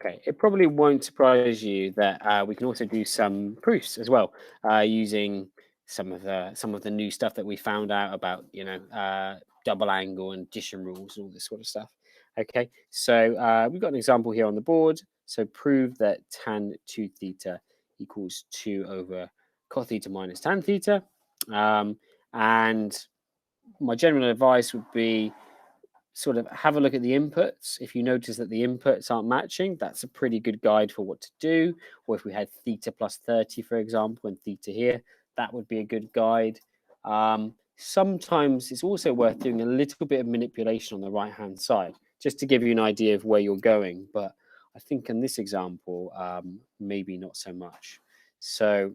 Okay, it probably won't surprise you that we can also do some proofs as well, using some of the new stuff that we found out about, double angle and addition rules and all this sort of stuff. Okay, so we've got an example here on the board. So prove that tan 2 theta equals 2 over cot theta minus tan theta. And my general advice would be sort of have a look at the inputs. If you notice that the inputs aren't matching, that's a pretty good guide for what to do. Or if we had theta plus 30, for example, and theta here, that would be a good guide. Sometimes it's also worth doing a little bit of manipulation on the right-hand side, just to give you an idea of where you're going. But I think in this example, maybe not so much. So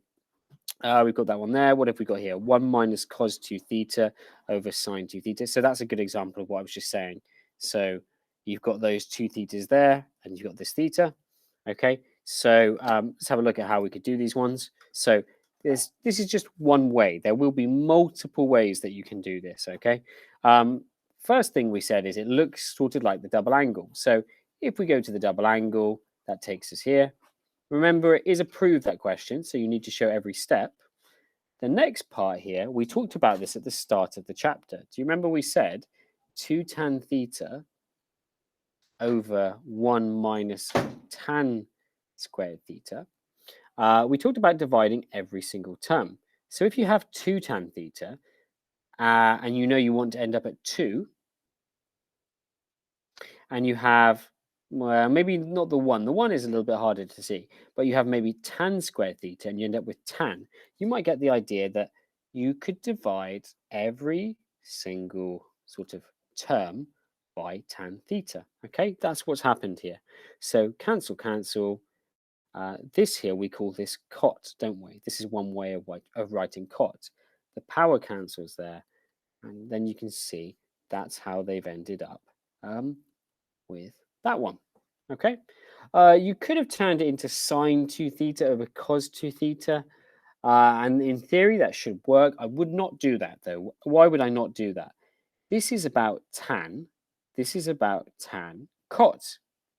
we've got that one there. What have we got here? 1 minus cos 2 theta over sine 2 theta. So that's a good example of what I was just saying. So you've got those 2 thetas there, and you've got this theta. Okay, so let's have a look at how we could do these ones. So this is just one way. There will be multiple ways that you can do this. Okay, first thing we said is it looks sort of like the double angle. So if we go to the double angle, that takes us here. Remember, it is a prove that question, so you need to show every step. The next part here, we talked about this at the start of the chapter. Do you remember we said 2 tan theta over 1 minus tan squared theta? We talked about dividing every single term. So if you have 2 tan theta, and you know you want to end up at 2, and you have, well, maybe not the 1. The 1 is a little bit harder to see, but you have maybe tan squared theta and you end up with tan. You might get the idea that you could divide every single sort of term by tan theta. Okay, that's what's happened here. So cancel, cancel. This here, we call this cot, don't we? This is one way of writing cot. The power cancels there, and then you can see that's how they've ended up with that one. Okay, you could have turned it into sine 2 theta over cos 2 theta, and in theory that should work. I would not do that though. Why would I not do that? This is about tan, this is about tan, cot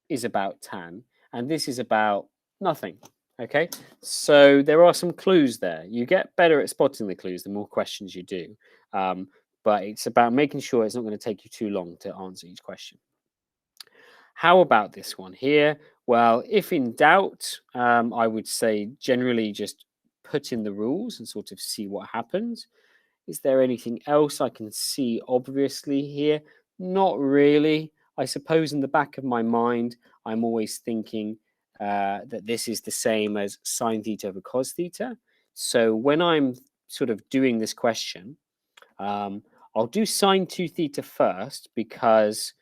is about tan, and this is about nothing. Okay, so there are some clues there. You get better at spotting the clues the more questions you do, but it's about making sure it's not going to take you too long to answer each question. How about this one here? Well, if in doubt, I would say generally just put in the rules and sort of see what happens. Is there anything else I can see obviously here? Not really. I suppose in the back of my mind, I'm always thinking that this is the same as sine theta over cos theta. So when I'm sort of doing this question, I'll do sine 2 theta first because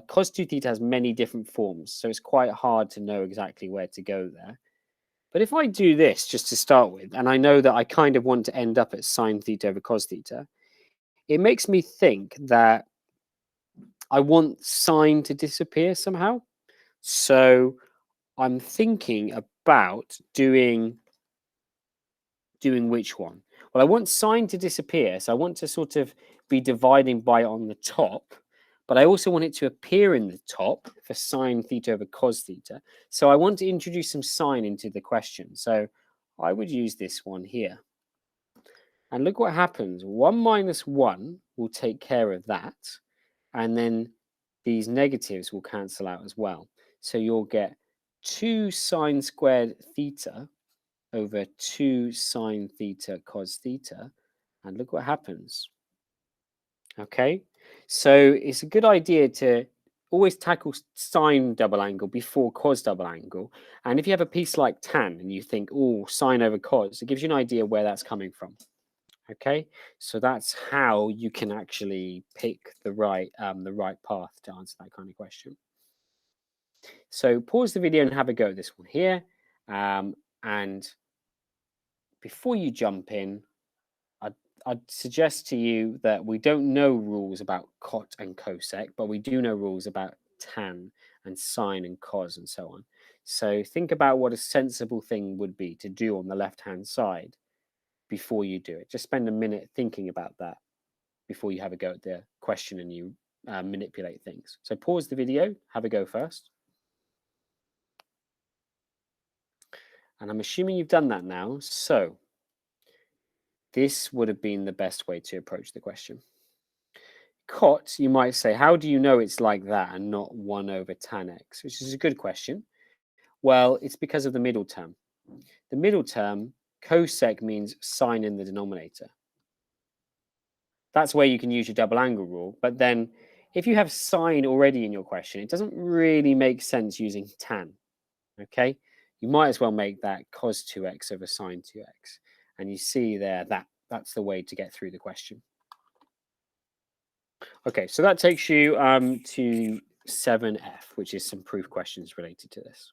cos 2 theta has many different forms, so it's quite hard to know exactly where to go there. But if I do this just to start with, and I know that I kind of want to end up at sine theta over cos theta, it makes me think that I want sine to disappear somehow. So I'm thinking about doing which one? Well, I want sine to disappear, so I want to sort of be dividing by on the top, but I also want it to appear in the top for sine theta over cos theta. So I want to introduce some sine into the question. So I would use this one here. And look what happens. 1 minus 1 will take care of that. And then these negatives will cancel out as well. So you'll get 2 sine squared theta over 2 sine theta cos theta. And look what happens. Okay, so it's a good idea to always tackle sine double angle before cos double angle. And if you have a piece like tan and you think, oh, sine over cos, it gives you an idea where that's coming from. Okay, so that's how you can actually pick the right path to answer that kind of question. So pause the video and have a go at this one here. And before you jump in, I'd suggest to you that we don't know rules about cot and cosec, but we do know rules about tan and sine and cos and so on. So think about what a sensible thing would be to do on the left-hand side before you do it. Just spend a minute thinking about that before you have a go at the question and you manipulate things. So pause the video, have a go first. And I'm assuming you've done that now. So this would have been the best way to approach the question. Cot, you might say, how do you know it's like that and not 1 over tan x? Which is a good question. Well, it's because of the middle term. The middle term, cosec, means sine in the denominator. That's where you can use your double angle rule. But then if you have sine already in your question, it doesn't really make sense using tan. Okay? You might as well make that cos 2x over sine 2x. And you see there that that's the way to get through the question. Okay, so that takes you to 7F, which is some proof questions related to this.